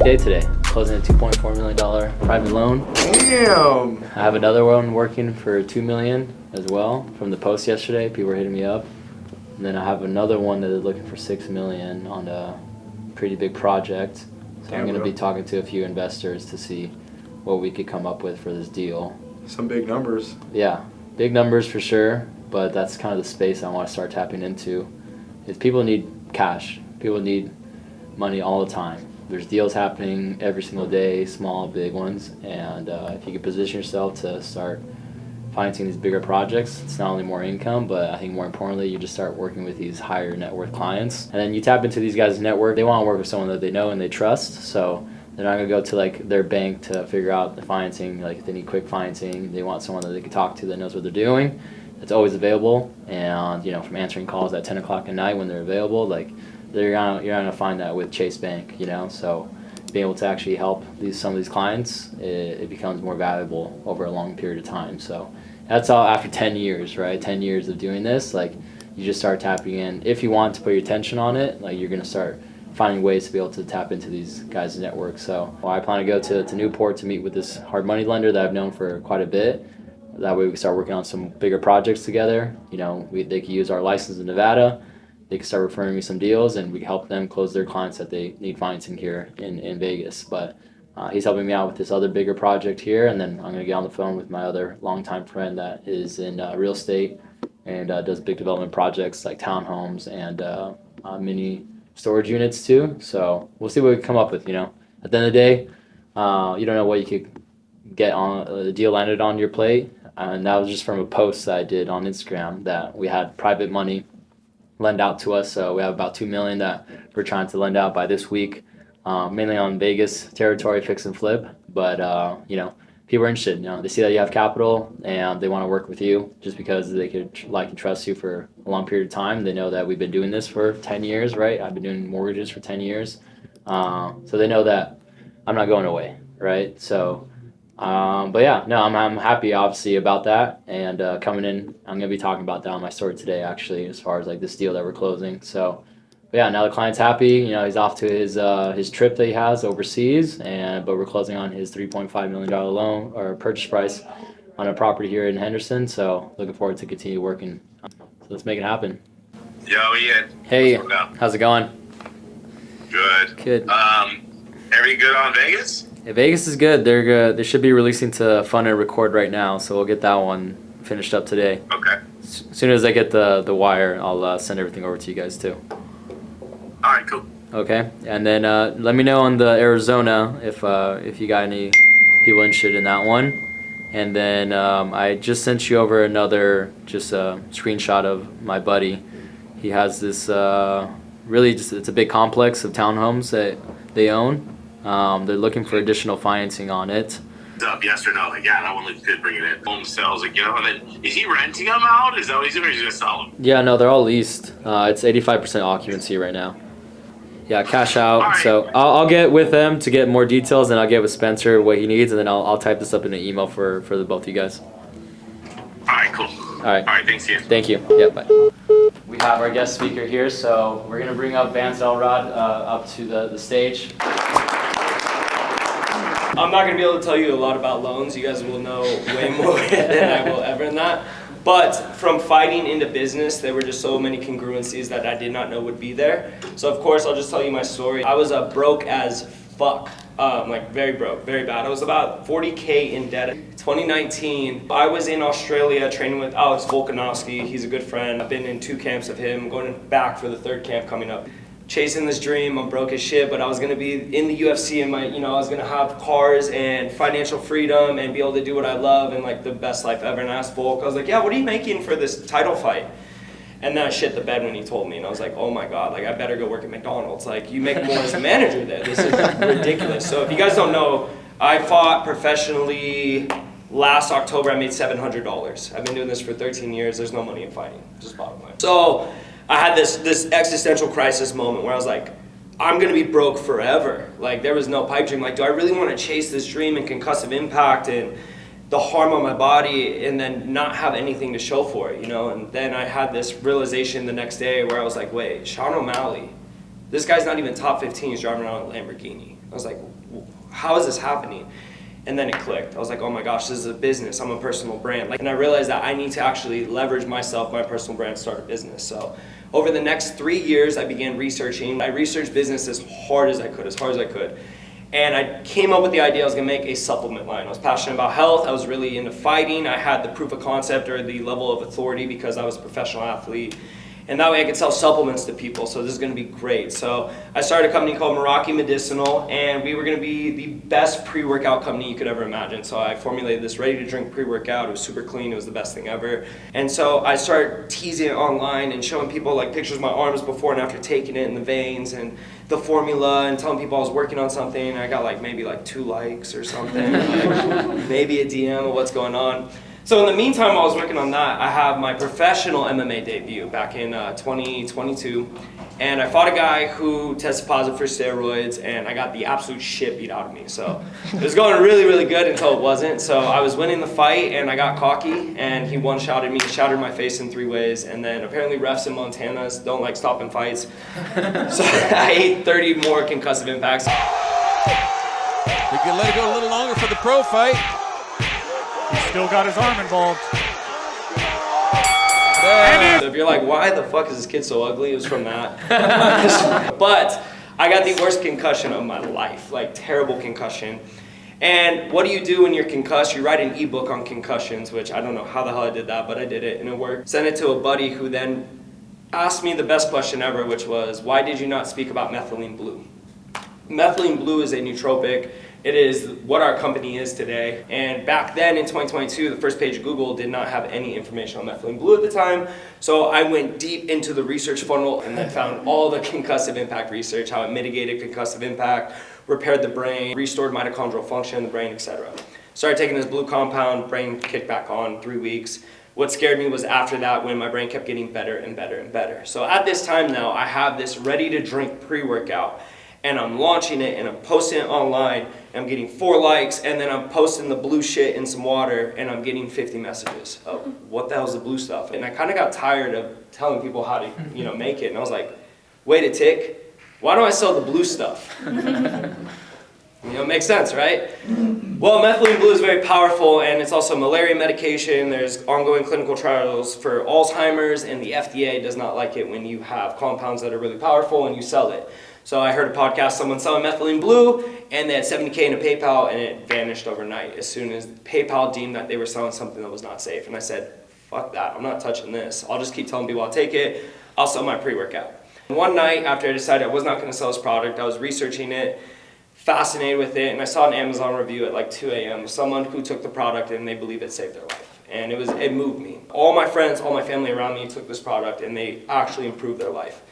big day today. Closing a $2.4 million private loan. Damn! I have another one working for $2 million as well from the post yesterday. People were hitting me up. And then I have another one that is looking for $6 million on a pretty big project. So I'm going to be talking to a few investors to see what we could come up with for this deal. Some big numbers. Yeah, big numbers for sure, but that's kind of the space I want to start tapping into. Is people need cash. People need money all the time. There's deals happening every single day, small, big ones, and if you can position yourself to start financing these bigger projects, it's not only more income, but I think more importantly, you just start working with these higher net worth clients. And then you tap into these guys' network. They want to work with someone that they know and they trust, so they're not going to go to like their bank to figure out the financing. Like if they need quick financing, they want someone that they can talk to that knows what they're doing. It's always available, and you know, from answering calls at 10 o'clock at night when they're available, like you're not gonna find that with Chase Bank, you know. So being able to actually help some of these clients, it becomes more valuable over a long period of time. So that's all after 10 years, right? 10 years of doing this, like you just start tapping in. If you want to put your attention on it, like you're gonna start finding ways to be able to tap into these guys' network. So I plan to go to Newport to meet with this hard money lender that I've known for quite a bit. That way we can start working on some bigger projects together. You know, they could use our license in Nevada. They can start referring me some deals, and we can help them close their clients that they need financing here in Vegas. But he's helping me out with this other bigger project here, and then I'm going to get on the phone with my other longtime friend that is in real estate and does big development projects like townhomes and mini storage units too. So we'll see what we can come up with, you know. At the end of the day, you don't know what you could get on a deal landed on your plate. And that was just from a post that I did on Instagram that we had private money lend out to us. So we have about $2 million that we're trying to lend out by this week, mainly on Vegas territory, fix and flip. But you know, people are interested. You know, they see that you have capital and they want to work with you just because they could like and trust you for a long period of time. They know that we've been doing this for 10 years, right? I've been doing mortgages for 10 years, so they know that I'm not going away, right? So. But yeah, no, I'm happy obviously about that, and coming in, I'm gonna be talking about that on my story today actually, as far as like this deal that we're closing. So, but yeah, now the client's happy. You know, he's off to his trip that he has overseas, but we're closing on his $3.5 million loan or purchase price on a property here in Henderson. So, looking forward to continue working. So let's make it happen. Yo, Ian. Hey, how's it going? Good. Good. Everything good on Vegas? Yeah, Vegas is good. They're good. They should be releasing to Fun and Record right now, so we'll get that one finished up today. Okay. As soon as I get the wire, I'll send everything over to you guys too. All right, cool. Okay, and then let me know on the Arizona if you got any people interested in that one. And then I just sent you over another just a screenshot of my buddy. He has this really just, it's a big complex of townhomes that they own. They're looking for additional financing on it. Up, yes or no? Like, yeah, that one looks good. Bring it in. Home sales, like, you know. And then, is he renting them out? Is that what he's doing? Or is he gonna sell them? Yeah, no, they're all leased. It's 85% occupancy right now. Yeah, cash out. Right. So I'll get with them to get more details, and I'll get with Spencer what he needs, and then I'll type this up in an email for the both of you guys. All right, cool. All right. All right, thanks, Ian. Thank you. Yeah, bye. We have our guest speaker here, so we're gonna bring up Vance Elrod up to the stage. I'm not going to be able to tell you a lot about loans. You guys will know way more than I will ever in that. But from fighting into business, there were just so many congruencies that I did not know would be there. So of course, I'll just tell you my story. I was broke as fuck. Like very broke, very bad. I was about 40K in debt. 2019, I was in Australia training with Alex Volkanovski. He's a good friend. I've been in 2 camps of him, going back for the 3rd camp coming up. Chasing this dream, I'm broke as shit, but I was gonna be in the UFC and I was gonna have cars and financial freedom and be able to do what I love and like the best life ever. And I asked Volk, I was like, yeah, what are you making for this title fight? And then I shit the bed when he told me, and I was like, oh my God, like I better go work at McDonald's. Like you make more as a manager there. This is ridiculous. So if you guys don't know, I fought professionally last October. I made $700. I've been doing this for 13 years. There's no money in fighting, just bottom line. So I had this existential crisis moment where I was like, I'm gonna be broke forever. Like there was no pipe dream. Like, do I really wanna chase this dream and concussive impact and the harm on my body and then not have anything to show for it, you know? And then I had this realization the next day where I was like, wait, Sean O'Malley, this guy's not even top 15, he's driving around a Lamborghini. I was like, how is this happening? And then it clicked. I was like, oh my gosh, this is a business. I'm a personal brand. Like, and I realized that I need to actually leverage myself, my personal brand, start a business. So over the next 3 years, I began researching. I researched business as hard as I could. And I came up with the idea I was gonna make a supplement line. I was passionate about health. I was really into fighting. I had the proof of concept or the level of authority because I was a professional athlete. And that way I could sell supplements to people, so this is gonna be great. So I started a company called Meraki Medicinal, and we were gonna be the best pre-workout company you could ever imagine. So I formulated this ready-to-drink pre-workout. It was super clean, it was the best thing ever. And so I started teasing it online and showing people like pictures of my arms before and after taking it and the veins and the formula and telling people I was working on something. And I got like maybe like 2 likes or something, like maybe a DM of what's going on. So in the meantime, while I was working on that, I have my professional MMA debut back in 2022, and I fought a guy who tested positive for steroids, and I got the absolute shit beat out of me. So it was going really, really good until it wasn't. So I was winning the fight, and I got cocky, and he one-shotted me, shattered my face in 3 ways, and then apparently refs in Montana don't like stopping fights. So I ate 30 more concussive impacts. We can let it go a little longer for the pro fight. He's still got his arm involved. So if you're like, why the fuck is this kid so ugly? It was from that. But I got the worst concussion of my life, like terrible concussion. And what do you do when you're concussed? You write an ebook on concussions, which I don't know how the hell I did that, but I did it and it worked. Sent it to a buddy who then asked me the best question ever, which was, why did you not speak about methylene blue? Methylene blue is a nootropic. It is what our company is today. And back then in 2022, the first page of Google did not have any information on methylene blue at the time. So I went deep into the research funnel and then found all the concussive impact research, how it mitigated concussive impact, repaired the brain, restored mitochondrial function in the brain, etc. Started taking this blue compound, brain kicked back on 3 weeks. What scared me was after that when my brain kept getting better and better and better. So at this time now, I have this ready to drink pre-workout. And I'm launching it and I'm posting it online and I'm getting 4 likes and then I'm posting the blue shit in some water and I'm getting 50 messages. Oh, what the hell's the blue stuff? And I kind of got tired of telling people how to, make it. And I was like, wait a tick, why don't I sell the blue stuff? It makes sense, right? Well, methylene blue is very powerful and it's also malaria medication. There's ongoing clinical trials for Alzheimer's and the FDA does not like it when you have compounds that are really powerful and you sell it. So I heard a podcast, someone selling methylene blue, and they had $70K in a PayPal, and it vanished overnight as soon as PayPal deemed that they were selling something that was not safe. And I said, fuck that, I'm not touching this. I'll just keep telling people I'll take it, I'll sell my pre-workout. One night after I decided I was not gonna sell this product, I was researching it, fascinated with it, and I saw an Amazon review at like 2 a.m. Someone who took the product and they believe it saved their life. And it moved me. All my friends, all my family around me took this product and they actually improved their life.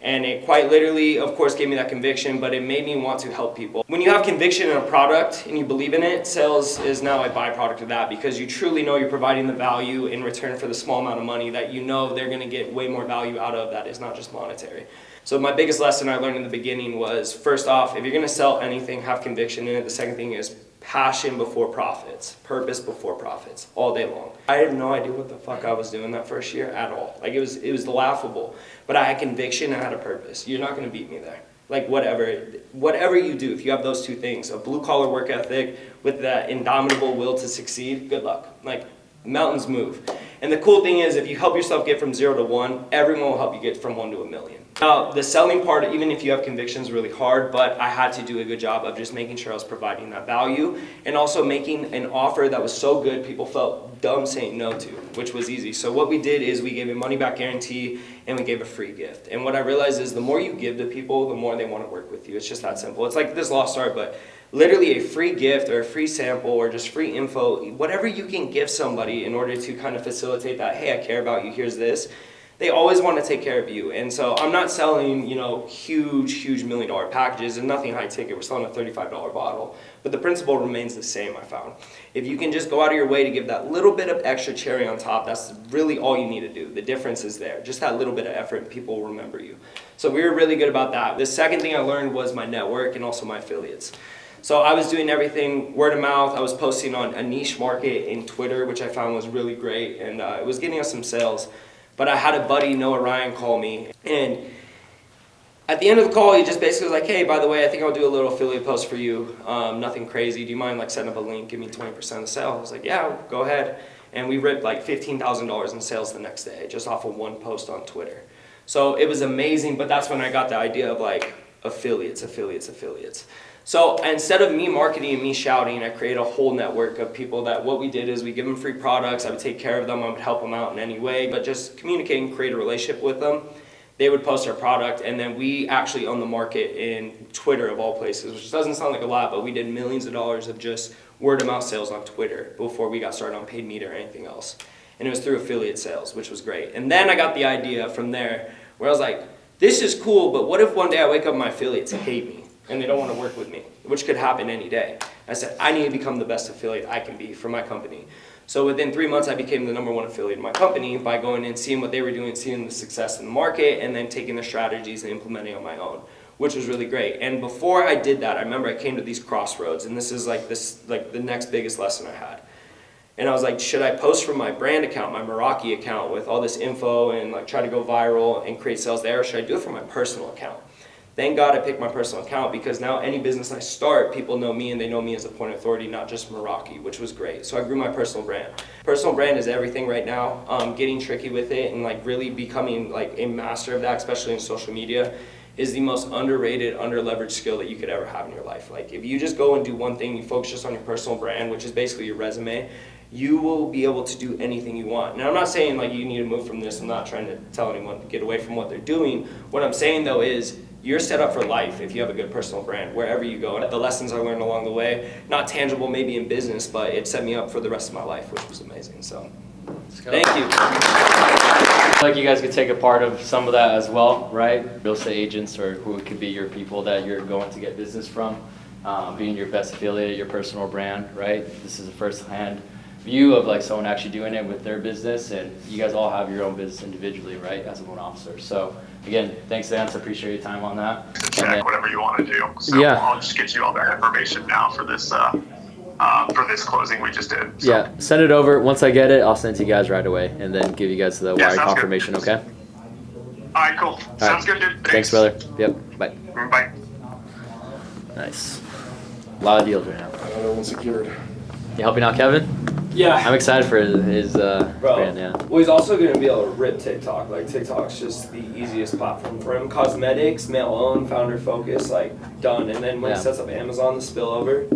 And it quite literally, of course, gave me that conviction, but it made me want to help people. When you have conviction in a product and you believe in it, sales is now a byproduct of that because you truly know you're providing the value in return for the small amount of money that you know they're gonna get way more value out of that is not just monetary. So my biggest lesson I learned in the beginning was, first off, if you're gonna sell anything, have conviction in it. The second thing is passion before profits, purpose before profits, all day long. I had no idea what the fuck I was doing that first year at all. Like it was laughable, but I had conviction, I had a purpose. You're not gonna beat me there. Like whatever you do, if you have those 2 things, a blue collar work ethic with that indomitable will to succeed, good luck. Like mountains move. And the cool thing is if you help yourself get from 0 to 1, everyone will help you get from 1 to 1,000,000. Now, the selling part, even if you have convictions, is really hard, but I had to do a good job of just making sure I was providing that value and also making an offer that was so good people felt dumb saying no to, which was easy. So what we did is we gave a money-back guarantee and we gave a free gift. And what I realized is the more you give to people, the more they want to work with you. It's just that simple. It's like this lost art, but literally a free gift or a free sample or just free info, whatever you can give somebody in order to kind of facilitate that, hey, I care about you, here's this. They always want to take care of you. And so I'm not selling, huge $1 million packages and nothing high ticket. We're selling a $35 bottle. But the principle remains the same, I found. If you can just go out of your way to give that little bit of extra cherry on top, that's really all you need to do. The difference is there. Just that little bit of effort and people will remember you. So we were really good about that. The second thing I learned was my network and also my affiliates. So I was doing everything word of mouth. I was posting on a niche market in Twitter, which I found was really great. And it was getting us some sales. But I had a buddy, Noah Ryan, call me, and at the end of the call, he just basically was like, hey, by the way, I think I'll do a little affiliate post for you. Nothing crazy. Do you mind like setting up a link? Give me 20% of the sale. I was like, yeah, go ahead. And we ripped like $15,000 in sales the next day just off of one post on Twitter. So it was amazing, but that's when I got the idea of like affiliates. So instead of me marketing and me shouting, I created a whole network of people that what we did is we give them free products. I would take care of them. I would help them out in any way, but just communicate and create a relationship with them. They would post our product, and then we actually own the market in Twitter of all places, which doesn't sound like a lot, but we did millions of dollars of just word of mouth sales on Twitter before we got started on paid media or anything else. And it was through affiliate sales, which was great. And then I got the idea from there where I was like, this is cool, but what if one day I wake up and my affiliates hate me and they don't want to work with me, which could happen any day. I said, I need to become the best affiliate I can be for my company. So within 3 months, I became the #1 affiliate in my company by going and seeing what they were doing, seeing the success in the market, and then taking the strategies and implementing on my own, which was really great. And before I did that, I remember I came to these crossroads, and this is like the next biggest lesson I had. And I was like, should I post from my brand account, my Meraki account, with all this info and like try to go viral and create sales there, or should I do it from my personal account? Thank God I picked my personal account, because now any business I start, people know me and they know me as a point of authority, not just Meraki, which was great. So I grew my personal brand. Personal brand is everything right now. Getting tricky with it and like really becoming like a master of that, especially in social media, is the most underrated, under-leveraged skill that you could ever have in your life. Like if you just go and do one thing, you focus just on your personal brand, which is basically your resume, you will be able to do anything you want. Now I'm not saying like you need to move from this. I'm not trying to tell anyone to get away from what they're doing. What I'm saying though is you're set up for life if you have a good personal brand, wherever you go. And the lessons I learned along the way, not tangible maybe in business, but it set me up for the rest of my life, which was amazing. So, thank you. I feel like you guys could take a part of some of that as well, right? Real estate agents, or who could be your people that you're going to get business from, being your best affiliate, your personal brand, right? This is a first-hand view of like someone actually doing it with their business, and you guys all have your own business individually, right, as a loan officer. So again, thanks, Vance. I appreciate your time on that. Check whatever you want to do. So yeah. I'll just get you all that information now for this closing we just did. So. Yeah, send it over. Once I get it, I'll send it to you guys right away, and then give you guys the wire confirmation. Good. Okay. All right, cool. Sounds good, dude. Thanks, brother. Yep. Bye. Bye. Nice. A lot of deals right now. Another one secured. You helping out Kevin? Yeah. I'm excited for his brand, yeah. Well, he's also going to be able to rip TikTok. Like, TikTok's just the easiest platform for him. Cosmetics, male-owned, founder-focused, like, done. And then when he sets up Amazon, the spillover,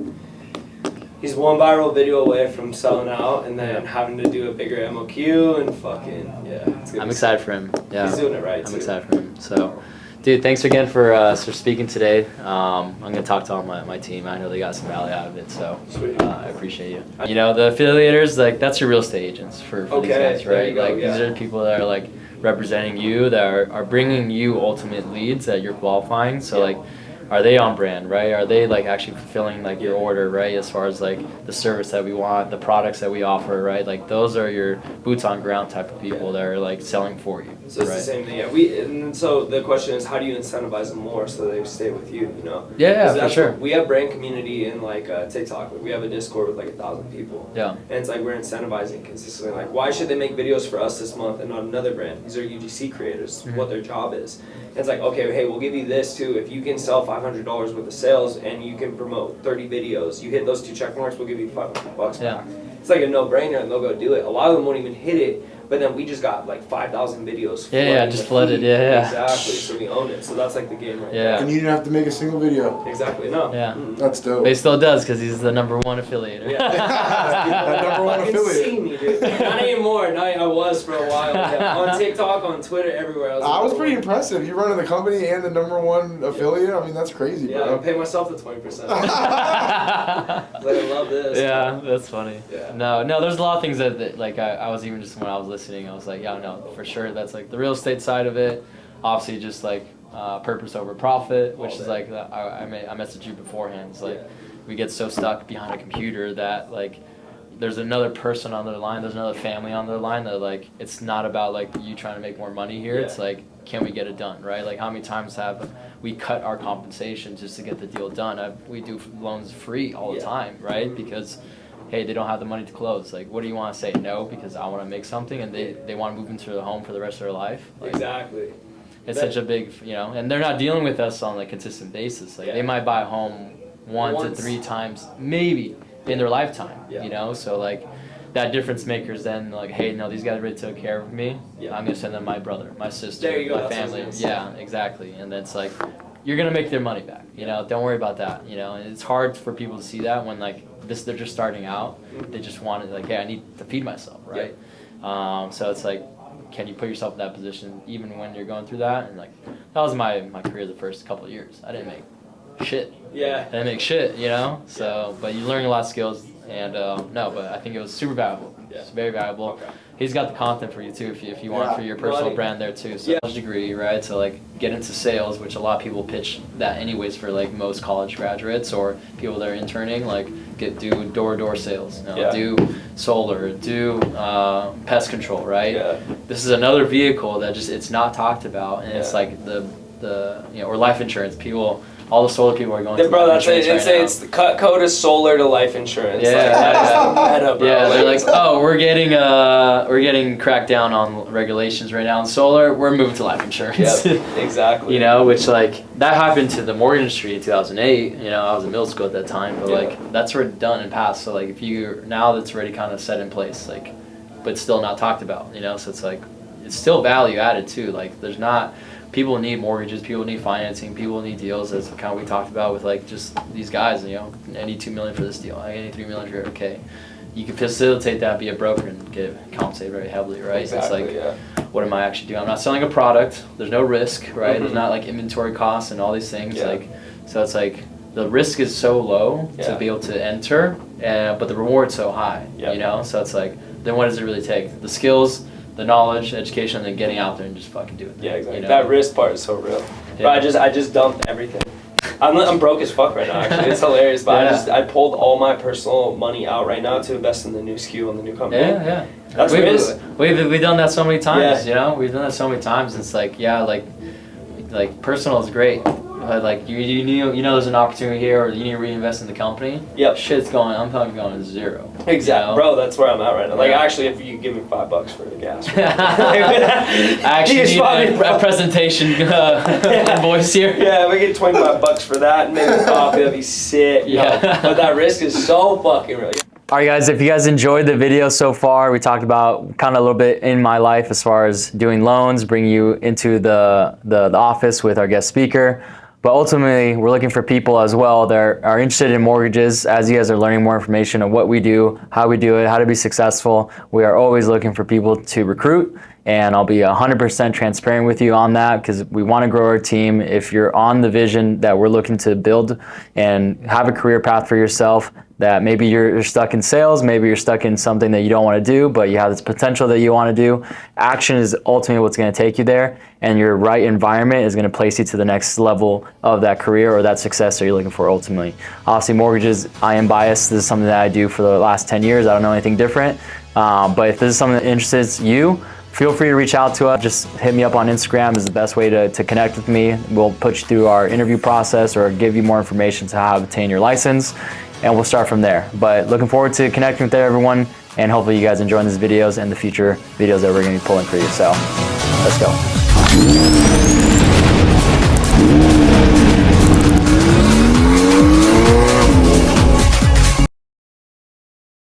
he's one viral video away from selling out and then having to do a bigger MOQ and fucking, yeah. I'm excited for him. Yeah. He's doing it right, I'm too. excited for him. So, dude, thanks again for speaking today. I'm going to talk to all my team. I know they got some value out of it, so I appreciate you. You know, the affiliators, like, that's your real estate agents for these guys, right? Go, like, these are people that are, like, representing you, that are bringing you ultimate leads that you're qualifying. So, like, are they on brand, right? Are they like actually fulfilling like your order, right? As far as like the service that we want, the products that we offer, right? Like those are your boots on ground type of people that are like selling for you. So it's the same thing, yeah. And so the question is, how do you incentivize them more so they stay with you, you know? Yeah, for sure. We have brand community in like TikTok. We have a Discord with like 1,000 people. Yeah. And it's like we're incentivizing consistently. Like, why should they make videos for us this month and not another brand? These are UGC creators, what their job is. And it's like, okay, hey, we'll give you this too. If you can sell $500 worth of sales and you can promote 30 videos, you hit those 2 check marks, we'll give you $500 back. It's like a no-brainer, and they'll go do it. A lot of them won't even hit it, but then we just got like 5,000 videos. Just flooded. Yeah. Exactly. So we own it. So that's like the game right Yeah. there. And you didn't have to make a single video. Exactly. No. Yeah. That's dope. But he still does because he's the #1 affiliator. Yeah. That #1 affiliate. See me, dude. Not anymore. No, I was for a while. Yeah. On TikTok, on Twitter, everywhere. I was pretty impressive. You running the company and the #1 affiliate. I mean, that's crazy, Yeah, I bro. pay myself the 20%. Like, I love this. Yeah, that's funny. Yeah. No, there's a lot of things that like I was even just when I was listening, I was like, yeah, no, for sure. That's like the real estate side of it. Obviously, just like purpose over profit, which is like I messaged you beforehand. It's like we get so stuck behind a computer that like there's another person on the line, there's another family on the line that like it's not about like you trying to make more money here. It's like, can we get it done, right? Like how many times have we cut our compensation just to get the deal done? We do loans free all the time, right? Because hey, they don't have the money to close. Like, what do you want to say? No, because I want to make something, and they want to move into the home for the rest of their life. Like, Exactly. It's such a big, and they're not dealing with us on a consistent basis. Like they might buy a home one to 3 times, maybe in their lifetime, So like that difference makers then like, hey, no, these guys really took care of me. I'm gonna send them my brother, my sister, my family. Yeah, exactly. And it's like, you're gonna make their money back. Don't worry about that. And it's hard for people to see that when like they're just starting out. They just want it like, hey, I need to feed myself, right? So it's like, can you put yourself in that position even when you're going through that? And like that was my career the first couple of years. I didn't make shit. I didn't make shit, So, but you learn a lot of skills, and no, but I think it was super valuable. It's very valuable. Okay. He's got the content for you too, if you want for your personal brand there too. So college degree, right? So like get into sales, which a lot of people pitch that anyways for like most college graduates or people that are interning. Like do door-to-door sales, do solar, do pest control, right? This is another vehicle that just it's not talked about, and it's like the or life insurance. All the solar people are going to bro, life insurance right now. It's the cut code is solar to life insurance. Yeah, that is meta, bro. Yeah, they're like, oh, we're getting cracked down on regulations right now in solar. We're moving to life insurance. Exactly. Which like that happened to the mortgage industry in 2008. I was in middle school at that time, but like that's already done and passed. So like now that's already kind of set in place, like, but still not talked about. So it's like it's still value added too. Like there's not. People need mortgages, people need financing, people need deals, as kind of we talked about with like just these guys, I need $2 million for this deal, I need $3 million for it, okay. You can facilitate that, be a broker, and get compensated very heavily, right? Exactly, it's like, what am I actually doing? I'm not selling a product, there's no risk, right? There's not like inventory costs and all these things, so it's like, the risk is so low to be able to enter, but the reward's so high, So it's like, then what does it really take? The skills, the knowledge, education, and then getting out there and just fucking doing it. Yeah, exactly. That risk part is so real. Bro, I just dumped everything. I'm broke as fuck right now, actually. It's hilarious, but I pulled all my personal money out right now to invest in the new SKU and the new company. Yeah. That's risk. We've done that so many times, We've done that so many times. It's like, like personal is great. But like you know there's an opportunity here, or you need to reinvest in the company. Shit's I'm probably going to zero. Exactly, bro. That's where I'm at right now. Like actually, if you give me $5 for the gas, I actually need a presentation invoice here. Yeah, we get $25 for that, and maybe coffee. That'd be sick. But that risk is so fucking real. All right, guys, if you guys enjoyed the video so far, we talked about kind of a little bit in my life as far as doing loans, bringing you into the office with our guest speaker. But ultimately, we're looking for people as well that are interested in mortgages. As you guys are learning more information on what we do, how we do it, how to be successful, we are always looking for people to recruit. And I'll be 100% transparent with you on that because we want to grow our team. If you're on the vision that we're looking to build and have a career path for yourself, that maybe you're stuck in sales, maybe you're stuck in something that you don't want to do, but you have this potential that you want to do. Action is ultimately what's going to take you there, and your right environment is going to place you to the next level of that career or that success that you're looking for ultimately. Obviously, mortgages, I am biased. This is something that I do for the last 10 years. I don't know anything different, but if this is something that interests you, feel free to reach out to us. Just hit me up on Instagram is the best way to connect with me. We'll put you through our interview process or give you more information to how to obtain your license, and we'll start from there. But looking forward to connecting with everyone, and hopefully you guys enjoy these videos and the future videos that we're going to be pulling for you. So let's go.